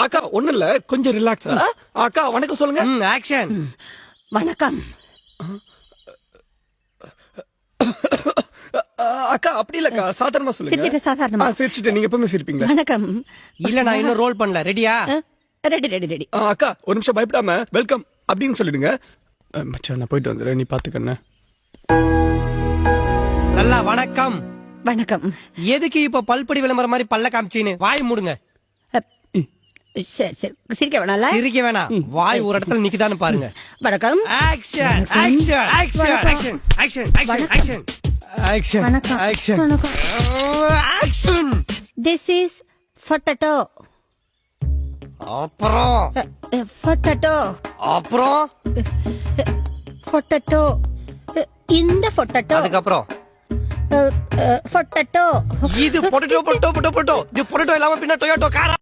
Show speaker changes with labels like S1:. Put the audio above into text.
S1: அக்கா ஒண்ணு இல்ல, கொஞ்சம் ரிலாக்ஸ். அக்கா வணக்கம் சொல்லுங்க.
S2: ஆக்ஷன்.
S3: வணக்கம்.
S1: அக்கா அப்படி இல்லக்கா, சாதாரணமா சொல்லுங்க.
S3: சிரிச்சிட்டு சாதாரணமா.
S1: சிரிச்சிட்டு நீங்க எப்பவுமே சிரிப்பீங்களா?
S3: வணக்கம்.
S2: இல்ல நான் இன்னும் ரோல் பண்ணல. ரெடியா?
S3: Ready ready ready.
S1: அக்கா ஒரு நிமிஷம் பயப்படாம வெல்கம் அப்படின்னு சொல்லிடுங்க. மச்சான் நான் போயிட்டு வந்துடுறேன், நீ பாத்துக்கண்ண.
S2: நல்லா வணக்கம்.
S3: வணக்கம்.
S2: எதுக்கு இப்ப பல்படி விளம்பரம் மாதிரி பல்ல காமிச்சின்னு வாய் மூடுங்க.
S3: சரி சரி, சிரிக்க வேணாம்ல.
S2: சிரிக்க வேணாம், வாய் ஒரு இடத்துல நிக்குதான்னு பாருங்க.
S3: வணக்கம்.
S2: Action action action action action action action action
S3: வணக்கம்.
S2: ஆக்ஷன்
S3: வணக்கம்.
S2: ஆக்ஷன்.
S3: This is potato.
S2: அப்புறம்
S3: Potato.
S2: அப்புறம்
S3: Potato. இந்த potato.
S2: அதுக்கப்புறம்
S3: Potato.
S2: இது பொட்டேட்டோ பொட்டோ பொட்டோ பொட்டோ. இது பொட்டேட்டோ இல்லாம பின்ன டொயோட்டோ காரா.